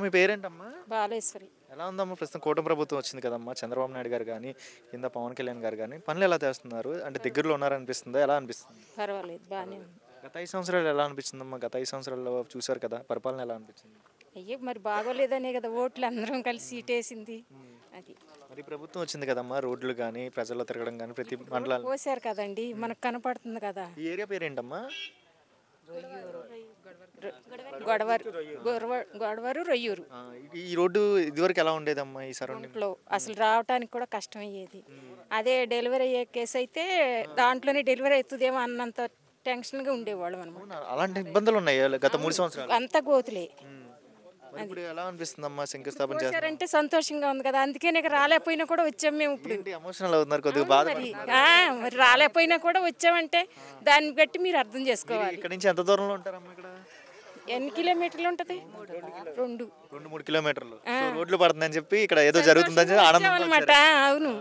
మీ పేరేంటమ్మా? బాలేశ్వరి. ఎలా ఉందమ్మా ప్రస్తుతం కూటమి ప్రభుత్వం వచ్చింది కదమ్మా, చంద్రబాబు నాయుడు గారు కానీ కింద పవన్ కళ్యాణ్ గారు కానీ పనులు ఎలా చేస్తున్నారు? అంటే దగ్గరలో ఉన్నారనిపిస్తుందా, ఎలా అనిపిస్తుంది? పర్వాలేదు, బాగానే ఉంది. గత 5 సంవత్సరాలు ఎలా అనిపించిందమ్మా? గత 5 సంవత్సరాల్లో చూశారు కదా, పరిపాలన ఎలా అనిపించింది? అయ్యో మరి బాగోలేదనే కదా ఓట్లు అందరం కలిసి సీటేసింది. అది మరి ప్రభుత్వం వచ్చింది కదమ్మా, రోడ్లు కానీ ప్రజల్లో తిరగడం కానీ ప్రతి మండలాలు పోసారు కదండి, మనకు కనపడుతుంది కదా. ఈ ఏరియా పేరేంటమ్మా? గొడవరు రొయ్యూరు. ఈ రోడ్డు ఇదివరకు ఎలా ఉండేదమ్మా? ఈ సరౌండింగ్ లో అసలు రావటానికి కూడా కష్టం అయ్యేది. అదే డెలివరీ అయ్యే కేసు అయితే దాంట్లోనే డెలివరీ అవుతుందేమో అన్నంత టెన్షన్గా ఉండేవాళ్ళం అనమాట. అలాంటి ఇబ్బందులు ఉన్నాయి గత 3 సంవత్సరాలు. అంతా గోతులే. ఇప్పుడు ఎలా అనిపిస్తుందమ్మా శంకుస్థాపన చేశారంటే సంతోషంగా ఉంది కదా, అందుకే నీకు రాలేకపోయినా కూడా వచ్చాం మేము. ఇప్పుడు ఎమోషనల్ అవుతున్నారు కొద్దిగా, బాధ. మరి రాలేకపోయినా కూడా వచ్చామంటే దాన్ని బట్టి మీరు అర్థం చేసుకోవాలి. ఇక్కడ నుంచి ఎంత దూరంలో ఉంటారమ్మా? ఇక్కడ ఎన్ని కిలోమీటర్లు ఉంటది? 2-3 కిలోమీటర్లు. రోడ్లు పడుతుందని చెప్పి ఇక్కడ ఏదో జరుగుతుందని ఆనందం అనమాట. అవును.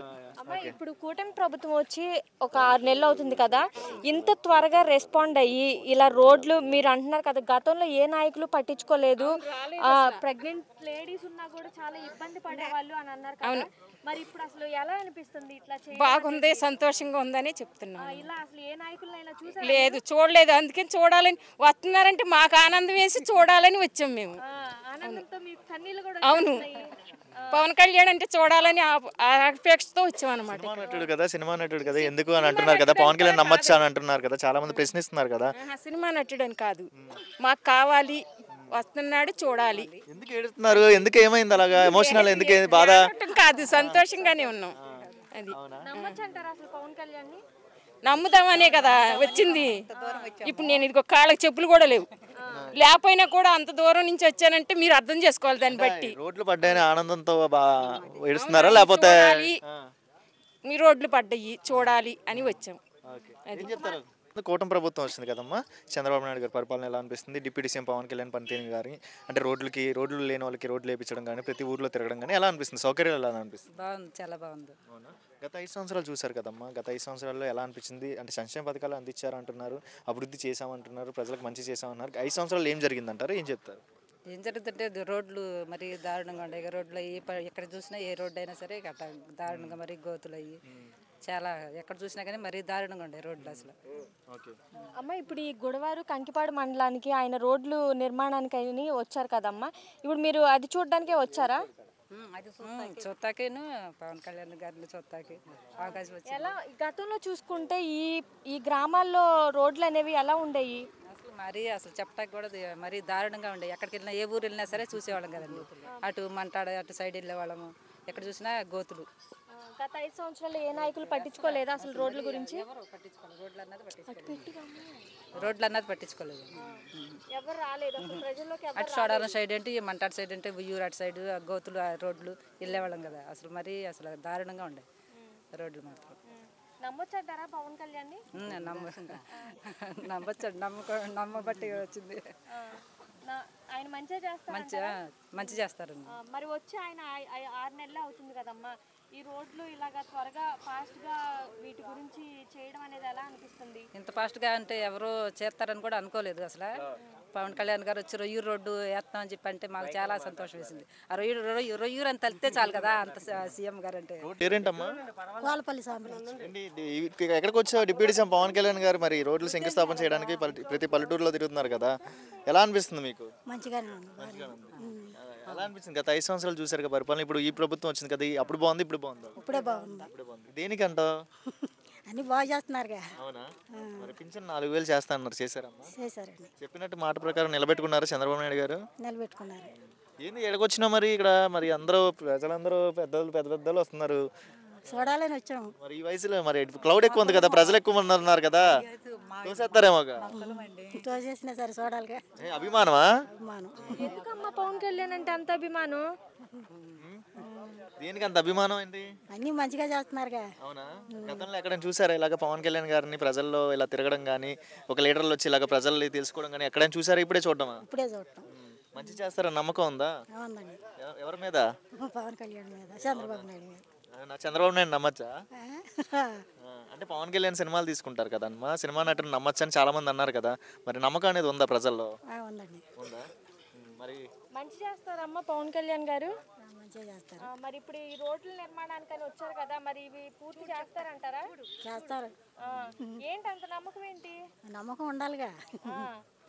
ఇప్పుడు కూటమి ప్రభుత్వం వచ్చి ఒక 6 నెలలు అవుతుంది కదా, ఇంత త్వరగా రెస్పాండ్ అయ్యి ఇలా రోడ్లు మీరు అంటున్నారు కదా, గతంలో ఏ నాయకులు పట్టించుకోలేదు, ప్రెగ్నెంట్ లేడీస్ ఉన్నా కూడా చాలా ఇబ్బంది పడేవాళ్ళు అని అన్నారు కదా, మరి ఇప్పుడు అసలు ఎలా అనిపిస్తుంది? ఇట్లా బాగుంది, సంతోషంగా ఉందని చెప్తున్నాను. ఇలా అసలు ఏ నాయకులైనా చూసారా? లేదు, చూడలేదు. అందుకని చూడాలని వస్తున్నారంటే మాకు ఆనందం వేసి చూడాలని వచ్చాం మేము. ఆనందంతో మీ కన్నీళ్ళు కూడా. అవును, పవన్ కళ్యాణ్ అంటే చూడాలని అపేక్షతో వచ్చాం అనమాట. సినిమా నటుడు కదా ఎందుకు అని అంటున్నారు కదా, పవన్ కళ్యాణ్ నమ్మచ్చా అని అంటున్నారు కదా, చాలా మంది ప్రశ్నిస్తున్నారు కదా. సినిమా నటుడు అని కాదు, మాకు కావాలి, వస్తున్నాడు, చూడాలి. ఎందుకు ఏడుతున్నారు? ఎందుకు ఏమైంది అలాగా ఎమోషనల్? ఎందుకు బాధ? కాదు, సంతోషంగానే ఉన్నాం. అది నమ్మొచ్చంటారా అసలు పవన్ కళ్యాణ్? నమ్ముదామనే కదా వచ్చింది. ఇప్పుడు నేను ఇదిగో కాళ్ళకి చెప్పులు కూడా లేవు, లేకపోయినా కూడా అంత దూరం నుంచి వచ్చానంటే మీరు అర్థం చేసుకోవాలి. దాన్ని బట్టి రోడ్లు పడ్డాయని ఆనందంతో ఏడుస్తున్నారా, లేకపోతే మీ రోడ్లు పడ్డాయి చూడాలి అని వచ్చాం. కూటమి ప్రభుత్వం వచ్చింది కదమ్మా, చంద్రబాబు నాయుడు గారి పరిపాలన ఎలా అనిపిస్తుంది? డిప్యూటీ సీఎం పవన్ కళ్యాణ్ పనితీరు గారి అంటే రోడ్లు లేని వాళ్ళకి రోడ్లు వేయించడం కానీ ప్రతి ఊర్లో తిరగడం కానీ ఎలా అనిపిస్తుంది? సౌకర్యాలు ఎలా అనిపిస్తుంది? బాగుంది, చాలా బాగుంది. గత 5 సంవత్సరాలు చూశారు కదమ్మా, గత 5 సంవత్సరాల్లో ఎలా అనిపించింది? అంటే సంక్షేమ పథకాలు అందించారంటున్నారు, అభివృద్ధి చేశామంటున్నారు, ప్రజలకు మంచి చేశామన్నారు. 5 సంవత్సరాలు ఏం జరిగిందంటారు, ఏం చెప్తారు? ఏం జరుగుతుంటే రోడ్లు మరి దారుణంగా ఉండే, రోడ్లు అయ్యి ఎక్కడ చూసినా ఏ రోడ్డు అయినా సరే గట్ట దారుణంగా మరి గోతులు అయ్యి చాలా ఎక్కడ చూసినా కానీ మరీ దారుణంగా ఉండే రోడ్లు అసలు. అమ్మ, ఇప్పుడు ఈ గుడవారు కంకిపాడు మండలానికి ఆయన రోడ్లు నిర్మాణానికి అని వచ్చారు కదమ్మా, ఇప్పుడు మీరు అది చూడడానికే వచ్చారా? అది చూస్తాకేను పవన్ కళ్యాణ్ గారిని చూస్తాకి అవకాశం వచ్చింది. ఎలా గతంలో చూసుకుంటే ఈ గ్రామాల్లో రోడ్లు అనేవి ఎలా ఉండేవి? మరీ అసలు చెప్పడానికి కూడా మరీ దారుణంగా ఉండే, ఎక్కడికి వెళ్ళినా ఏ ఊరు వెళ్ళినా సరే చూసేవాళ్ళం కదండి. అటు మంటాడ అటు సైడ్ వెళ్ళేవాళ్ళము, ఎక్కడ చూసినా గోతులు. గత 5 సంవత్సరాలు ఏ నాయకులు పట్టించుకోలేదా అసలు రోడ్ల గురించి? రోడ్లు అన్నది పట్టించుకోలేదు. ఎవరు రాలేదు అసలు ప్రజల్లోకి. అటు సోడారం సైడ్ అంటే మంటాడు సైడ్ అంటే ఉయ్యూరు అటు సైడ్ గోతులు రోడ్లు వెళ్ళేవాళ్ళం కదా, అసలు దారుణంగా ఉండే రోడ్లు మాత్రం. నమ్మొచ్చంటారా పవన్ కళ్యాణ్? నమ్మొచ్చు, నమ్మబట్టి వచ్చింది. ఆయన మంచి చేస్తారు. మరి వచ్చి ఆయన 6 నెలలు అవుతుంది కదమ్మా, ఈ రోడ్లు ఇలాగా త్వరగా ఫాస్ట్గా వీటి గురించి చేయడం అనేది ఎలా అనిపిస్తుంది? ఇంత ఫాస్ట్గా అంటే ఎవరు చేస్తారని కూడా అనుకోలేదు అసలు. పవన్ కళ్యాణ్ గారు వచ్చి రొయ్యూరు రోడ్డు వేస్తామని చెప్పి అంటే మాకు చాలా సంతోషం వేసింది. ఆ రొయ్యూరు అని తలితే చాలు కదా అంత సీఎం గారు అంటే. ఎక్కడికి వచ్చావు? డిప్యూటీ సీఎం పవన్ కళ్యాణ్ గారు మరి రోడ్లు శంకుస్థాపన చేయడానికి ప్రతి పల్లెటూరులో తిరుగుతున్నారు కదా, ఎలా అనిపిస్తుంది మీకు? మంచిగానే ఎలా అనిపిస్తుంది? గత 5 సంవత్సరాలు చూసారు కదా పరిపాలన, ఇప్పుడు ఈ ప్రభుత్వం వచ్చింది కదా, అప్పుడు బాగుంది ఇప్పుడు బాగుందా? ఇప్పుడే బాగుంది. దేనికంట అన్ని బాగా చేస్తున్నారుగా. అవునా? మరి పింఛన్ 4000 చేస్తా అన్నారు, చేశారమ్మా? చేశారండి. చెప్పినట్టు మాట ప్రకారం నిలబెట్టుకున్నారు చంద్రబాబు నాయుడు గారు? నిలబెట్టుకున్నారు. ఏంది ఎడకొచ్చినా మరి ఇక్కడ మరి అందరూ ప్రజలందరూ పెద్దలు వస్తున్నారు, చూడాలని వచ్చాము. మరి ఈ వయసులో మరి క్లౌడ్ ఎక్కువ ఉంది కదా, ప్రజలు ఎక్కువ మంది ఉన్నారు కదా, చూసేస్తారేమో. తోసేసినా సరే చూడాలిగా. అభిమానమా? ఎందుకమ్మా పవన్ కళ్యాణ్ అంటే అంత అభిమానం? దేనికి అంత అభిమానం ఏంటి? అన్ని మంచిగా చేస్తున్నారుగా. అవునా? గతంలో ఎక్కడైనా చూసారా ఇలాగ పవన్ కళ్యాణ్ గారిని ప్రజల్లో ఇలా తిరగడం కానీ, ఒక లీడర్లు వచ్చి ఇలాగ ప్రజల్ని తెలుసుకోవడం కానీ ఎక్కడైనా చూసారా? ఇప్పుడే చూడటమా? ఇప్పుడే చూడటం. మంచి చేస్తారా నమ్మకం ఉందా? అవునండి. ఎవరి మీద? పవన్ కళ్యాణ్ మీద, చంద్రబాబు నాయుడు మీద. చంద్రబాబు నాయుడు నమ్మచ్చా? అంటే పవన్ కళ్యాణ్ సినిమాలు తీసుకుంటారు కదమ్మా, సినిమా నటుని నమ్మచ్చని చాలా మంది అన్నారు కదా, మరి నమ్మకం అనేది ఉందా ప్రజల్లో? ఉందండి. ఉందా? మరి మంచి చేస్తారమ్మా పవన్ కళ్యాణ్ గారు. మంచిగా చేస్తారు. మరి ఇప్పుడు ఈ రోడ్ల నిర్మాణానికని వచ్చారు కదా, మరి ఇవి పూర్తి చేస్తారంటారా? చేస్తారు. ఏంటి అంత నమ్మకం ఏంటి? నమ్మకం ఉండాలిగా.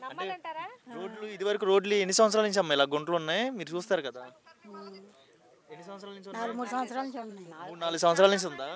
నమ్మాలంటారా? రోడ్లు ఇదివరకు రోడ్లు ఎన్ని సంవత్సరాల నుంచి అమ్మ ఇలా గుంటలు ఉన్నాయి మీరు చూస్తారు కదా, ఎన్ని సంవత్సరాల నుంచి ఉన్నాయి? 3 సంవత్సరాల నుంచి ఉన్నాయి. 3-4 సంవత్సరాల నుంచి ఉందా?